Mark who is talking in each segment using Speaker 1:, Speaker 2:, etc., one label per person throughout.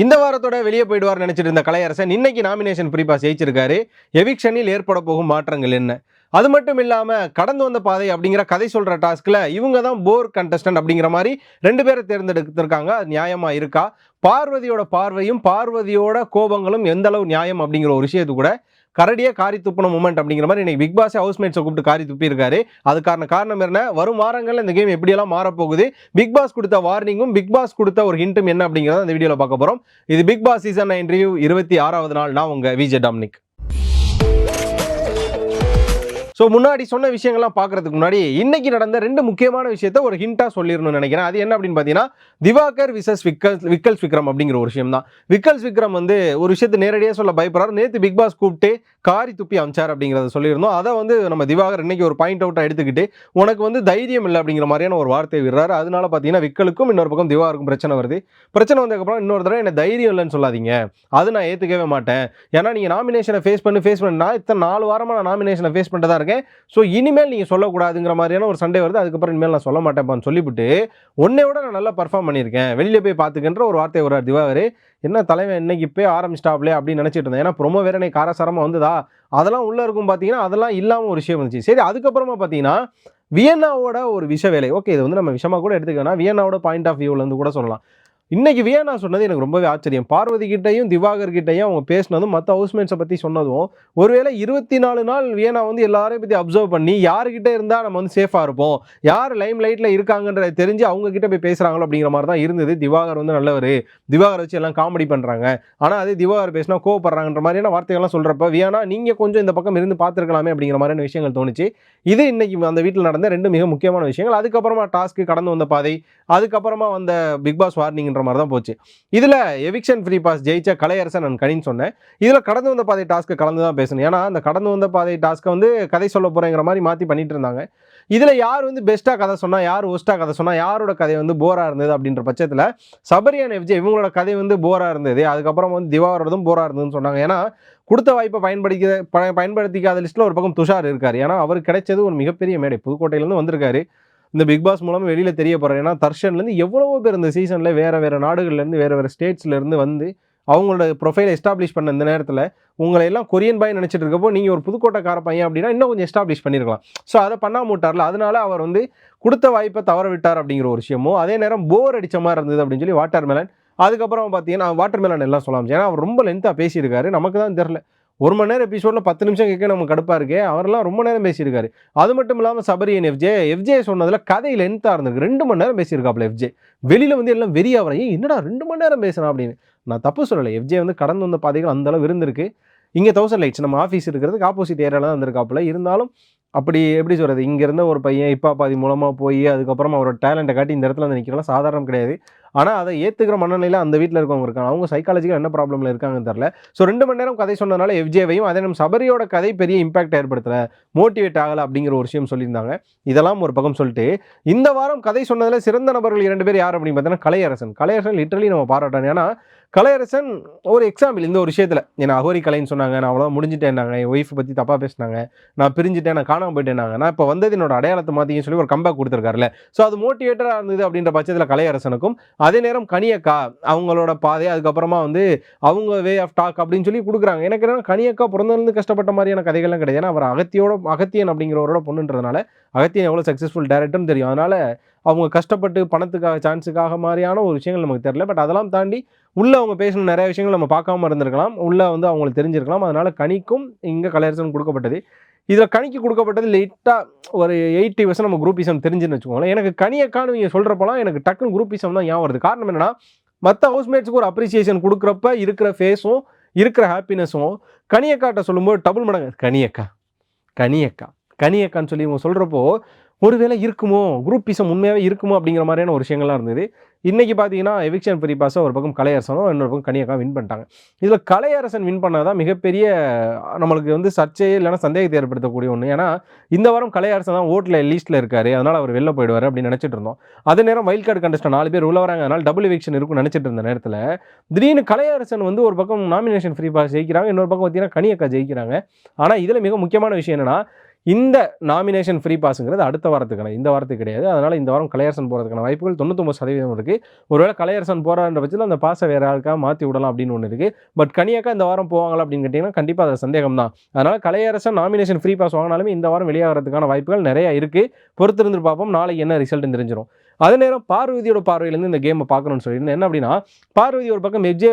Speaker 1: இந்த வாரத்தோட வெளியே போயிடுவார் நினைச்சிட்டு இருந்த கலையரசன் இன்னைக்கு நாமினேஷன் ஃப்ரீ பாஸ் ஜெயிச்சிருக்காரு. எவிக்ஷனில் ஏற்பட போகும் மாற்றங்கள் என்ன? அது மட்டும் இல்லாம கடந்து வந்த பாதை அப்படிங்கிற கதை சொல்ற டாஸ்க்ல இவங்க தான் போர் கண்டஸ்டன்ட் அப்படிங்கிற மாதிரி 2 பேரை தேர்ந்தெடுத்திருக்காங்க. அது நியாயமா இருக்கா? பார்வதியோட பார்வையும் பார்வதியோட கோபங்களும் எந்த அளவு நியாயம் அப்படிங்கிற ஒரு விஷயத்து கூட கரடியே காரி துப்புன மூமெண்ட் அப்படிங்கிற மாதிரி இன்னைக்கு பிக் பாஸ் ஹவுஸ்மேட்ஸை கூப்பிட்டு காரி துப்பி இருக்காரு. அதுக்கான காரணம் என்ன? வரும் வாரங்களில் இந்த கேம் எப்படியெல்லாம் மாறப்போகுது, பிக் பாஸ் கொடுத்த வார்னிங்கும் பிக் பாஸ் கொடுத்த ஒரு ஹிண்ட்டும் என்ன அப்படிங்கிறத இந்த வீடியோவில் பார்க்க போகிறோம். இது பிக் பாஸ் சீசன் 9 ரிவ்யூ 26வது நாள். நான் உங்க விஜய் டாமினிக். ஸோ முன்னாடி சொன்ன விஷயங்கள்லாம் பார்க்கறதுக்கு முன்னாடி இன்னைக்கு நடந்த 2 முக்கியமான விஷயத்த ஒரு ஹிண்டாக சொல்லிடணும்னு நினைக்கிறேன். அது என்ன அப்படின்னு பார்த்தீங்கன்னா, திவாகர் விசஸ் விக்கல்ஸ் விக்ரம் அப்படிங்கிற ஒரு விஷயம் தான். விக்கல்ஸ் விக்ரம் வந்து ஒரு விஷயத்தை நேரடியாக சொல்ல பயப்படுறாரு. நேற்று பிக் பாஸ் கூப்பிட்டு காரி துப்பி அமிச்சார் அப்படிங்கிறத சொல்லியிருந்தோம். அதை வந்து நம்ம திவாகர் இன்னைக்கு ஒரு பாயிண்ட் அவுட்டாக எடுத்துக்கிட்டு உனக்கு வந்து தைரியம் இல்லை அப்படிங்கிற மாதிரியான ஒரு வார்த்தை விடுறாரு. அதனால பார்த்தீங்கன்னா விக்கலுக்கும் இன்னொரு பக்கம் திவாகருக்கும் பிரச்சனை வருது. பிரச்சனை வந்ததுக்கப்புறம் இன்னொரு தடவை என்ன தைரியம் இல்லைன்னு சொல்லாதீங்க, அது நான் ஏற்றுக்கவே மாட்டேன். ஏன்னா நீங்கள் நாமினேஷனை ஃபேஸ் பண்ணா இத்தனை 4 வாரமாக நான் நாமினேஷனை ஃபேஸ் பண்ணிட்டு தான் இருக்கேன். ஸோ இனிமேல் நீங்கள் சொல்லக்கூடாதுங்கிற மாதிரியான ஒரு சண்டை வருது. அதுக்கப்புறம் இனிமேல் நான் சொல்ல மாட்டேன்ப்பான்னு சொல்லிவிட்டு உன்னை விட நான் நல்லா பர்ஃபார்ம் பண்ணியிருக்கேன், வெளியில் போய் பார்த்துக்கின்ற ஒரு வார்த்தை வர்றார் திவாகர். என்ன தலைவன் இன்னைக்கு இப்போ ஆரம்பிச்சிட்டாப்லே அப்படின்னு நினச்சிட்டு இருந்தேன். ஏன்னா ப்ரொமோ வேற எனக்கு காரசாரமாக வந்ததா, அதெல்லாம் உள்ளே இருக்கும் பார்த்தீங்கன்னா அதெல்லாம் இல்லாமல் ஒரு விஷயம் வந்துச்சு. சரி, அதுக்கப்புறமா பார்த்தீங்கன்னா வியன்னாவோட ஒரு விஷ வேலை. ஓகே, இது வந்து நம்ம விஷயமாக கூட எடுத்துக்கலாம். வியன்னாவோட பாயிண்ட் ஆஃப் வியூலேருந்து கூட சொல்லலாம். இன்னைக்கு வியன்னா சொன்னது எனக்கு ரொம்பவே ஆச்சரியம். பார்வதி கிட்டையும் திவாகர் கிட்டையும் அவங்க பேசினதும் மற்ற ஹவுஸ்மேட்ஸை பற்றி சொன்னதும், ஒருவேளை 24 நாள் வியன்னா வந்து எல்லாரையும் பற்றி அப்சர்வ் பண்ணி யாருக்கிட்ட இருந்தால் நம்ம வந்து சேஃபாக இருப்போம், யார் லைம் லைட்டில் இருக்காங்கன்றதை தெரிஞ்சு அவங்க கிட்ட போய் பேசுகிறாங்களோ அப்படிங்கிற மாதிரி தான் இருந்தது. திவாகர் வந்து நல்லவர், திவாகர் வச்சு எல்லாம் காமெடி பண்ணுறாங்க, ஆனால் அதே திவாகர் பேசினா கோவப்படுறாங்கன்ற மாதிரியான வார்த்தைகள்லாம் சொல்கிறப்ப வியன்னா நீங்கள் கொஞ்சம் இந்த பக்கம் இருந்து பார்த்துருக்கலாமே அப்படிங்கிற மாதிரியான விஷயங்கள் தோணுச்சு. இது இன்னைக்கு அந்த வீட்டில் நடந்த 2 மிக முக்கியமான விஷயங்கள். அதுக்கப்புறமா டாஸ்க்கு கடந்து வந்த பாதை, அதுக்கப்புறமா வந்த பிக் பாஸ் வார்னிங் மாதிரி தான் போச்சு. இதுல எவிக்ஷன் ஃப்ரீ பாஸ் ஜெயிச்ச கலையரசன் நான் கனின்னு சொன்னேன். இதுல கடந்து வந்த பாதை டாஸ்க்கு கலந்து தான் பேசணும். ஏன்னா அந்த கடந்து வந்த பாதை டாஸ்க்கை வந்து கதை சொல்ல போறேங்கிற மாதிரி மாத்தி பண்ணிட்டு இருந்தாங்க. இதுல யார் வந்து பெஸ்டா கதை சொன்னா, யார் ஒஸ்டா கதை சொன்னா, யாரோட கதை வந்து போரா இருந்தது அப்படின்ற பட்சத்துல சபரியான் எஃப்ஜே இவங்களோட கதை வந்து போரா இருந்தது. அதுக்கப்புறம் வந்து திவாகரோடதும் போரா இருந்ததுன்னு சொன்னாங்க. ஏன்னா கொடுத்த வாய்ப்பை பயன்படுத்திக்காத லிஸ்ட்ல ஒரு பக்கம் துஷார் இருக்காரு. ஏன்னா அவருக்கு கிடைச்சது ஒரு மிகப்பெரிய மேடை, புதுக்கோட்டையிலேருந்து வந்திருக்காரு. இந்த பிக் பாஸ் மூலமாக வெளியில் தெரிய போகிறார். ஏன்னா தர்ஷன்லேருந்து எவ்வளவோ பேர் இந்த சீசனில் வேறு நாடுகள்லேருந்து வேறு ஸ்டேட்ஸ்லேருந்து வந்து அவங்களோட ப்ரொஃபைலை எஸ்டாப்ளிஷ் பண்ண இந்த நேரத்தில் உங்களை எல்லாம் கொரியன் பாய் நினச்சிட்டு இருக்கப்போ நீங்கள் ஒரு புதுக்கோட்டைக்கார பையன் அப்படின்னா இன்னும் கொஞ்சம் எஸ்டாப்ளிஷ் பண்ணியிருக்கலாம். ஸோ அதை பண்ணாம விட்டார்ல, அதனால அவர் வந்து கொடுத்த வாய்ப்பை தவற விட்டார் அப்படிங்கிற ஒரு விஷயமும், அதே நேரம் போர் அடித்த மாதிரி இருந்தது அப்படின்னு சொல்லி வாட்டர் மெலன். அதுக்கப்புறம் பார்த்தீங்கன்னா வாட்டர் மெலன் எல்லாம் சொல்லலாம். ஏன்னா அவர் ரொம்ப லென்த்தாக பேசியிருக்காரு, நமக்கு தான் தெரில. 1 மணி நேரம் எபிசோடில் 10 நிமிஷம் கேட்க நமக்கு கடுப்பாக இருக்கே, அவரெல்லாம் ரொம்ப நேரம் பேசியிருக்காரு. அது மட்டும் இல்லாமல் சபரியன் எஃப்ஜே சொன்னதில் கதை லென்த்தாக இருந்திருக்கு. 2 மணி நேரம் பேசியிருக்காப்புல எஃப்ஜே. வெளியில் வந்து எல்லாம் வெறியாகிறேன், என்னடா 2 மணி நேரம் பேசுகிறான் அப்படின்னு. நான் தப்பு சொல்லலை, எஃப்ஜே வந்து கடந்து வந்த பாதைகள் அந்த அளவு இருந்திருக்கு. இங்கே 1000 லைட்ஸ் நம்ம ஆஃபீஸ் இருக்கிறதுக்கு ஆப்போசிட் ஏரியாவில் தான் இருந்திருக்காப்புல. இருந்தாலும் அப்படி எப்படி சொல்கிறது, இங்கே இருந்த ஒரு பையன் இப்போ பாதி மூலமாக போய் அதுக்கப்புறம் அவரோட டேலண்ட்டை காட்டி இந்த இடத்துல வந்து நிற்கிறலாம் சாதாரணம் கிடையாது. ஆனால் அதை ஏற்றுக்கிற மனநிலையில் அந்த வீட்டில் இருக்கவங்க இருக்காங்க. அவங்க சைக்காலஜிக்கல் என்ன ப்ராப்ளமில் இருக்காங்கன்னு தெரில. ஸோ 2 மணி நேரம் கதை சொன்னதுனால எஃப்ஜேவையும் அதே நம்ம சபரியோட கதை பெரிய இம்பாக்ட் ஏற்படுத்தலை, மோட்டிவேட் ஆகலை அப்படிங்கிற ஒரு விஷயம் சொல்லியிருந்தாங்க. இதெல்லாம் ஒரு பக்கம் சொல்லிட்டு இந்த வாரம் கதை சொன்னதில் சிறந்த நபர்கள் 2 பேர் யார் அப்படின்னு பார்த்தீங்கன்னா கலையரசன் லிட்டரலி நம்ம பாராட்டணும். ஏன்னா கலையரசன் ஒரு எக்ஸாம்பிள் இந்த ஒரு விஷயத்தில். ஏன்னா அகோரி கலைன்னு சொன்னாங்க, நான் அவ்வளோ முடிஞ்சிட்டேன்னாங்க, என் ஒய்ஃபை பற்றி தப்பாக பேசினாங்க, நான் பிரிஞ்சுட்டேன், நான் காணாமல் போயிட்டேன்னாங்க, நான் இப்போ வந்தது என்னோட அடையாளத்தை மாற்றின்னு சொல்லி ஒரு கம்பேக் கொடுத்துருக்காருல்ல. ஸோ அது மோட்டிவேட்டராக இருந்தது அப்படின்ற பட்சத்தில் கலையரசனுக்கும், அதே நேரம் கனியக்கா அவங்களோட பாதை, அதுக்கப்புறமா வந்து அவங்க வே ஆஃப் டாக் அப்படின்னு சொல்லி கொடுக்குறாங்க. எனக்கு என்ன கனியக்கா பிறந்ததுலேருந்து கஷ்டப்பட்ட மாதிரியான கதைகள்லாம் கிடையாது. ஏன்னா அவர் அகத்தியன் அப்படிங்கிறவரோட பொண்ணுன்றதுனால அகத்தியன் எவ்வளோ சக்ஸஸ்ஃபுல் டேரக்டர்னு தெரியும். அதனால் அவங்க கஷ்டப்பட்டு பணத்துக்காக சான்ஸுக்காக மாதிரியான ஒரு விஷயங்கள் நமக்கு தெரியல. பட் அதெல்லாம் தாண்டி உள்ளே அவங்க பேசின நிறைய விஷயங்கள் நம்ம பார்க்காம இருந்திருக்கலாம், உள்ளே வந்து அவங்களுக்கு தெரிஞ்சிருக்கலாம். அதனால் கனிக்கும் இங்கே கலையரசன் கொடுக்கப்பட்டது. இதில் கனிக்கு கொடுக்கப்பட்டது லைட்டாக ஒரு 80% நம்ம குரூப்பிசம் தெரிஞ்சுன்னு வச்சுக்கோங்களேன். எனக்கு கனியக்கான்னு நீங்கள் சொல்கிறப்பலாம் எனக்கு டக்குன்னு குரூப்பிசம் தான் ஞாபகம் வருது. காரணம் என்னென்னா, மற்ற ஹவுஸ்மேட்ஸுக்கு ஒரு அப்ரிசியேஷன் கொடுக்குறப்ப இருக்கிற ஃபேஸும் இருக்கிற ஹாப்பினஸும் கனியக்காட்ட சொல்லும்போது டபுள் மடங்கு கனியக்கான்னு சொல்லி இவங்க சொல்கிறப்போ ஒருவேளை இருக்குமோ, குரூப்பிசம் உண்மையாகவே இருக்குமோ அப்படிங்கிற மாதிரியான ஒரு விஷயங்கள்லாம் இருந்தது. இன்றைக்கி பார்த்தீங்கன்னா எவிக்ஷன் ஃப்ரீ பாஸை ஒரு பக்கம் கலையரசனும் இன்னொரு பக்கம் கனியக்கா வின் பண்ணிட்டாங்க. இதில் கலையரசன் வின் பண்ணதான் மிகப்பெரிய நம்மளுக்கு வந்து சர்ச்சையே இல்லைனா சந்தேகத்தை ஏற்படுத்தக்கூடிய ஒன்று. ஏன்னா இந்த வாரம் கலையரசன் தான் ஓட்டில் லீஸ்ட்டில் இருக்கார், அதனால் அவர் வெளில போயிடுவார் அப்படின்னு நினச்சிட்டு இருந்தோம். அதே நேரம் வைல்ட் கார்டு கண்டஸ்டன் 4 பேர் உள்ள வராங்க, அதனால் டபுள் எவிக்ஷன் இருக்குன்னு நினச்சிட்டு இருந்த நேரத்தில் திடீர்னு கலையரசன் வந்து ஒரு பக்கம் நாமினேஷன் ஃப்ரீ பாஸ் ஜெயிக்கிறாங்க, இன்னொரு பக்கம் பார்த்தீங்கன்னா கனியக்கா ஜெயிக்கிறாங்க. ஆனால் இதில் மிக முக்கியமான விஷயம் என்னென்னா, இந்த நாமினேஷன் ஃப்ரீ பாஸ்ங்கிறது அடுத்த வாரத்துக்கான, இந்த வாரத்துக்கு கிடையாது. அதனால இந்த வாரம் கலையரசன் போறதுக்கான வாய்ப்புகள் 99% இருக்கு. ஒருவேளை கலையரசன் போறான்ற பட்சத்தில் அந்த பாஸை வேற யாருக்காவது மாற்றி விடலாம் அப்படின்னு ஒன்று இருக்கு. பட் கனியக்கா இந்த வாரம் போவாங்களா அப்படின்னு கேட்டிங்கன்னா கண்டிப்பாக அதில் சந்தேகம் தான். அதனால கலையரசன் நாமினேஷன் ஃப்ரீ பாஸ் வாங்கினாலுமே இந்த வாரம் வெளியாகிறதுக்கான வாய்ப்புகள் நிறைய இருக்கு. பொறுத்திருந்து பார்ப்போம், நாளைக்கு என்ன ரிசல்ட் தெரிஞ்சிடும். அதே நேரம் பார்வதியோட பார்வையிலேருந்து இந்த கேமை பார்க்கணும்னு சொல்லியிருந்தேன். என்ன அப்படின்னா, பார்வதி ஒரு பக்கம் எஃப்ஜே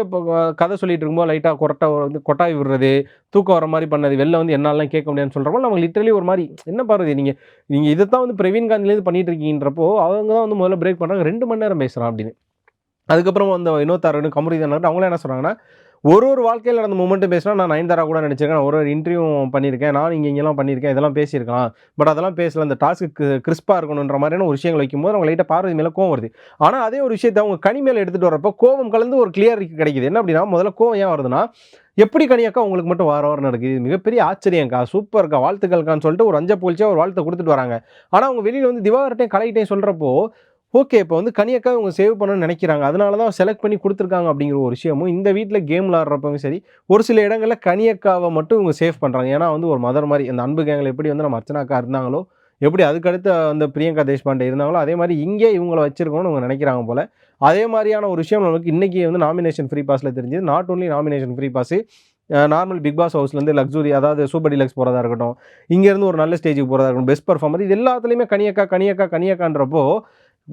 Speaker 1: கதை சொல்லிட்டு இருக்கும்போது லைட்டாக கொட்டாய் விடுறது, தூக்கம் வர மாதிரி பண்ணது, வெளில வந்து என்னாலாம் கேட்க முடியாதுன்னு சொல்கிறப்போ நம்ம லிட்டரலி ஒரு மாதிரி என்ன பார்வதி நீங்கள் இதை தான் வந்து பிரவீன் காந்திலேருந்து பண்ணிட்டு இருக்கீங்கன்றப்போ அவங்க தான் வந்து முதல்ல பிரேக் பண்ணுறாங்க, 2 மணி நேரம் பேசுகிறான் அப்படின்னு. அதுக்கப்புறம் அந்த இன்னொருத்தாரு கமருதீன் அவங்களே என்ன சொல்கிறாங்கன்னா, ஒரு வாழ்க்கையில் நடந்த மூமெண்ட்டு பேசினா நான் நயன்தாரா கூட நினச்சிருக்கேன், நான் ஒரு இன்டர்வியூ பண்ணியிருக்கேன், நான் இங்கெல்லாம் பண்ணியிருக்கேன், இதெல்லாம் பேசியிருக்கலாம். பட் அதெல்லாம் பேசல, அந்த டாஸ்க்கு கிறிஸ்பாக இருக்கணுன்ற மாதிரியான ஒரு விஷயங்கள் வைக்கும்போது அவங்க லைட்டாக பார்வதி மேலே கோவம் வருது. ஆனால் அதே ஒரு விஷயத்தை அவங்க கனி மேலே எடுத்துகிட்டு வரப்போ கோவம் கலந்து ஒரு கிளியரிட்டி கிடைக்குது. என்ன அப்படின்னா, முதல்ல கோவம் ஏன் வருதுன்னா, எப்படி கனியாக்கா உங்களுக்கு மட்டும் வாரம் நடக்குது, மிகப்பெரிய ஆச்சரியங்க்கா, சூப்பர்க்கா, வாழ்த்துக்கள்கான்னு சொல்லிட்டு ஒரு அஞ்ச போலிச்சா ஒரு வாழ்த்தை கொடுத்துட்டு வராங்க. ஆனால் அவங்க வெளியில் வந்து திவாகர்ட்டையும் கலைகிட்டையும் சொல்கிறப்போ ஓகே, இப்போ வந்து கனியக்கா இவங்க சேவ் பண்ணணும்னு நினைக்கிறாங்க, அதனால தான் செலக்ட் பண்ணி கொடுத்துருக்காங்க அப்படிங்கிற ஒரு விஷயமும் இந்த வீட்டில் கேம் விளாட்றப்பவும் சரி, ஒரு சில இடங்களில் கனியக்காவை மட்டும் இவங்க சேவ் பண்ணுறாங்க. ஏன்னா வந்து ஒரு மதர் மாதிரி அந்த அன்பு கேங்கில் எப்படி வந்து நம்ம அர்ச்சனாக்கா இருந்தாங்களோ, எப்படி அதுக்கடுத்து அந்த பிரியங்கா தேஷ்பாண்டே இருந்தாங்களோ, அதே மாதிரி இங்கே இவங்கள வச்சிருக்கணும்னு அவங்க நினைக்கிறாங்க போல். அதே மாதிரியான ஒரு விஷயம் நமக்கு இன்றைக்கி வந்து நாமினேஷன் ஃப்ரீ பாஸில் தெரிஞ்சது. Not only nomination free pass, normal big boss ஹவுஸ்லேருந்து லக்ஸுரி, அதாவது சூப்பர் டிலக்ஸ் போகிறதா இருக்கட்டும், இங்கேருந்து ஒரு நல்ல ஸ்டேஜுக்கு போகிறதா இருக்கட்டும், பெஸ்ட் பர்ஃபார்மர், இது எல்லாத்துலேயுமே கனியக்கான்றப்போ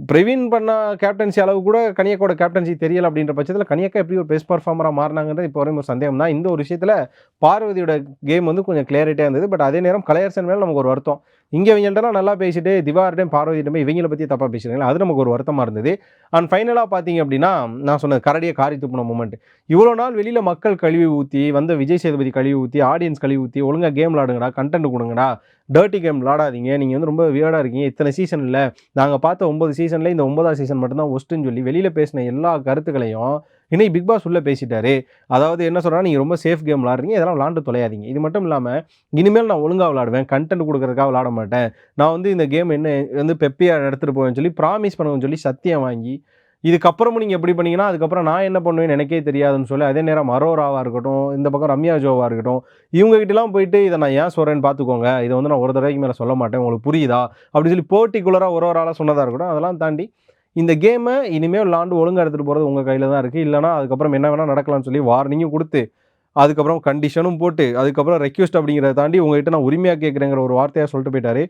Speaker 1: பிரவீன் பண்ண கேப்டன்சி அளவு கூட கனியக்கோட கேப்டன்சி தெரியல அப்படின்ற பட்சத்தில் கனியக்கா எப்படி ஒரு பெஸ்ட் பர்ஃபார்மராக மாறினாங்கன்றது இப்போ வரையும் ஒரு சந்தேகம் தான். இந்த ஒரு விஷயத்தில் பார்வதியோட கேம் வந்து கொஞ்சம் கிளியரிட்டியாக இருந்தது. பட் அதே நேரம் கலையரசன் மேலே நமக்கு ஒரு வருத்தம், இங்கே இவங்கள்ட்டலாம் நல்லா பேசிட்டு திவாகர்ட்டையும் பார்வதியிட்டமே இவங்கள பற்றி தப்பாக பேசுகிறாங்களா, அது நமக்கு ஒரு வருத்தமாக இருந்தது. அண்ட் ஃபைனலாக பார்த்தீங்க அப்படின்னா, நான் சொன்னது கரடியை காரி துப்புன மூமெண்ட். இவ்வளோ நாள் வெளியில் மக்கள் கழுவி ஊற்றி வந்த விஜய் சேதுபதி கழுவி ஊற்றி ஆடியன்ஸ் கழுவி ஊற்றி ஒழுங்காக கேம் விளாடுங்கடா, கண்டென்ட் கொடுங்கடா, டர்ட்டி கேம் விளாடாதீங்க, நீங்கள் வந்து ரொம்ப வியர்டாக இருக்கீங்க, இத்தனை சீசன் இல்லை, நாங்கள் பார்த்த 9 சீசனில் இந்த 9ஆவது சீசன் மட்டும்தான் ஒஸ்ட்டுன்னு சொல்லி வெளியில் பேசின எல்லா கருத்துக்களையும் இன்னைக்கு பிக் பாஸ் உள்ளே பேசிட்டாரு. அதாவது என்ன சொல்கிறா, நீங்கள் ரொம்ப சேஃப் கேம் விளாட்றீங்க, இதெல்லாம் விளாண்டு தொலையாதீங்க. இது மட்டும் இல்லாமல் இனிமேல் நான் ஒழுங்காக விளாடுவேன், கண்டென்ட் கொடுக்குறதுக்காக விளாட மாட்டேன், நான் வந்து இந்த கேம் என்ன வந்து பெப்பியாக எடுத்துகிட்டு போவேன்னு சொல்லி ப்ராமிஸ் பண்ணுவேன்னு சொல்லி சத்தியம் வாங்கி, இதுக்கப்புறமும் நீங்கள் எப்படி பண்ணீங்கன்னா அதுக்கப்புறம் நான் என்ன பண்ணுவேன்னு எனக்கே தெரியாதுன்னு சொல்லி, அதே நேரம் அரோராவாக இருக்கட்டும், இந்த பக்கம் ரம்யா ஜோவாக இருக்கட்டும், இவங்ககிட்டலாம் போயிட்டு இதை நான் ஏன் சொல்கிறேன்னு பார்த்துக்கோங்க, இதை வந்து நான் ஒரு தடவைக்கு மேலே சொல்ல மாட்டேன், உங்களுக்கு புரியுதா அப்படின்னு சொல்லி பர்ட்டிகுலராக ஒரு ஆளாக சொன்னதாக இருக்கட்டும். அதெல்லாம் தாண்டி இந்த கேமை இனிமேல் விளாண்டு ஒழுங்காக எடுத்துகிட்டு போகிறது உங்கள் கையில் தான் இருக்குது, இல்லைனா அதுக்கப்புறம் என்ன வேணால் நடக்கலாம்னு சொல்லி வார்னிங்கும் கொடுத்து, அதுக்கப்புறம் கண்டிஷனும் போட்டு, அதுக்கப்புறம் ரெக்வெஸ்ட் அப்படிங்கிறத தாண்டி உங்கள்கிட்ட நான் உரிமையாக கேட்குறேங்கிற ஒரு வார்த்தையாக சொல்லிட்டு போயிட்டாரு.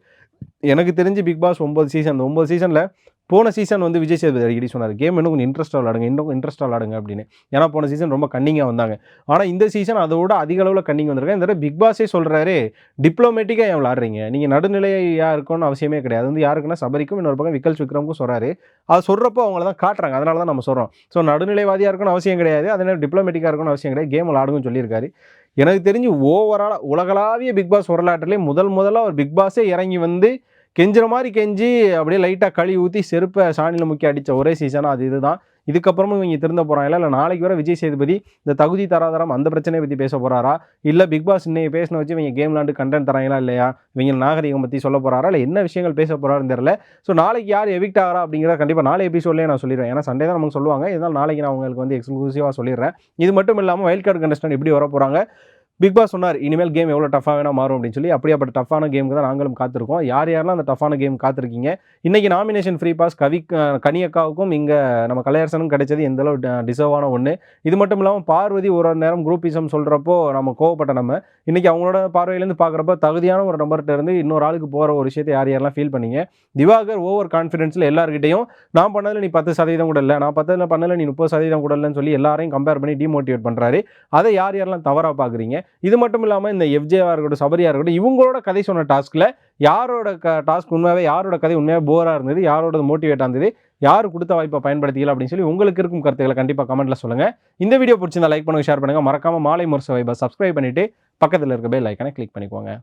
Speaker 1: எனக்கு தெரிஞ்சு பிக் பாஸ் 9 சீசன், அந்த 9 சீசனில் போன சீசன் வந்து விஜய் சேதுபதி அடிக்கடி சொன்னார், கேம் இன்னும் கொஞ்சம் இன்ட்ரெஸ்ட்டாக விளாடுங்க, இன்னும் இன்ட்ரெஸ்ட்டாக விளாடுங்க அப்படின்னு. ஏன்னா போன சீசன் ரொம்ப கன்னிங்காக வந்தாங்க. ஆனால் இந்த சீசன் அதோட அதிக அளவில் கன்னிங் வந்திருக்கேன். இந்த தடவை பிக் பாஸே சொல்கிறாரு, டிப்ளமேட்டிக்காக ஏன் விளாட்றீங்க, நீங்கள் நடுநிலையாக இருக்கணும்னு அவசியமே கிடையாது. வந்து யாருக்குன்னா சபரிக்கும் இன்னொரு பக்கம் விக்கல் விக்ரமுக்கும் சொல்கிறாரு. அது சொல்கிறப்போ அவங்கள தான் காட்டுறாங்க, அதனால தான் நம்ம சொல்கிறோம். ஸோ நடுநிலைவாதியாக இருக்கணும்னு அவசியம் கிடையாது, அதே நேரம் டிப்ளமேட்டிக்காக இருக்கணும்னு அவசியம் கிடையாது, கேம் விளாடுங்கன்னு சொல்லியிருக்காரு. எனக்கு தெரிஞ்சு ஓவராலாக உலகளாவிய பிக் பாஸ் வரலாற்றிலே முதலாக ஒரு பிக் பாஸே இறங்கி வந்து கெஞ்சுற மாதிரி கெஞ்சி அப்படியே லைட்டாக கழுவி ஊற்றி செருப்பை சாணியில் முக்கி அடித்த ஒரே சீசனாக அது இதுதான். இதுக்கப்புறமும் இவங்க திருந்த போகிறாங்களா, இல்லை நாளைக்கு வர விஜய் சேதுபதி இந்த தகுதி தராதரம் அந்த பிரச்சனையை பற்றி பேச போகிறாரா, இல்லை பிக் பாஸ் இன்னைக்கு பேசின வச்சு இவங்க கேம் விளாண்டு கண்டென்ட் தராங்களா இல்லையா, இவங்க நாகரிகம் பற்றி சொல்ல போகிறாரா, இல்லை என்ன விஷயங்கள் பேச போகிறாருன்னு தெரியல. ஸோ நாளைக்கு யார் எவிக்ட் ஆகிறா அப்படிங்கிறத கண்டிப்பாக நாளை எபிசோட்லேயே நான் சொல்லிடுவேன். ஏன்னா சண்டே தான் நமக்கு சொல்லுவாங்க, இதனால் நாளைக்கு நான் உங்களுக்கு வந்து எக்ஸ்க்ளூசிவாக சொல்லிடுறேன். இது மட்டும் இல்லாமல் வைல்ட் கார்டு கண்டஸ்டன்ட் எப்படி வர போகிறாங்க, பிக் பாஸ் சொன்னார் இனிமேல் கேம் எவ்வளோ டஃபாக வேணால் மாறும் அப்படின்னு சொல்லி. அப்படியாப்பட்ட டஃபான கேமுக்கு தான் நாங்களும் காத்திருக்கோம். யாரெல்லாம் அந்த டஃபான கேம் காத்திருக்கீங்க. இன்றைக்கி நாமினேஷன் ஃப்ரீ பாஸ் கனியக்காவுக்கும் இங்கே நம்ம கலையரசனும் கிடைச்சது எந்தளவு டிசர்வான ஒன்று. இது மட்டும் இல்லாமல் பார்வதி ஒரு நேரம் குரூப்பிசம் சொல்கிறப்போ நம்ம கோவப்பட்ட நம்ம இன்றைக்கி அவங்களோட பார்வையிலேருந்து பார்க்குறப்ப தகுதியான ஒரு நம்பர்கிட்ட இருந்து இன்னொரு ஆளுக்கு போகிற ஒரு விஷயத்தை யாரெல்லாம் ஃபீல் பண்ணீங்க. திவாகர் ஓவர் கான்ஃபிடென்ஸில் எல்லாருக்கிட்டையும் நான் பண்ணதில் நீ 10% கூட இல்லை, நான் 10 பண்ணல நீ 30% கூட இல்லைன்னு சொல்லி எல்லாரையும் கம்பேர் பண்ணி டிமோட்டிவேட் பண்ணுறாரு. அதை யாரெல்லாம் தவறாக பார்க்குறீங்க. இது மட்டும் இல்லாமல் இந்த எஃப்ஜேவாக இருக்கட்டும், சபரியாக இருக்கட்டும், இவங்களோட கதை சொன்ன டாஸ்கில் யாரோட டாஸ்க் உண்மையாகவே, யாரோட கதை உண்மையாக போராக இருந்தது, யாரோட மோட்டிவேட்டாக இருந்தது, யார் கொடுத்த வாய்ப்பை பயன்படுத்திக்கல அப்படின்னு சொல்லி உங்களுக்கு இருக்கும் கருத்துக்களை கண்டிப்பாக கமெண்ட்டில் சொல்லுங்கள். இந்த வீடியோ பிடிச்சிருந்தா லைக் பண்ணுங்கள், ஷேர் பண்ணுங்கள். மறக்காமல் மாலை முரசு வைபை சப்ஸ்கிரைப் பண்ணிவிட்டு பக்கத்தில் இருக்க பெல் ஐக்கானை கிளிக் பண்ணிக்கோங்க.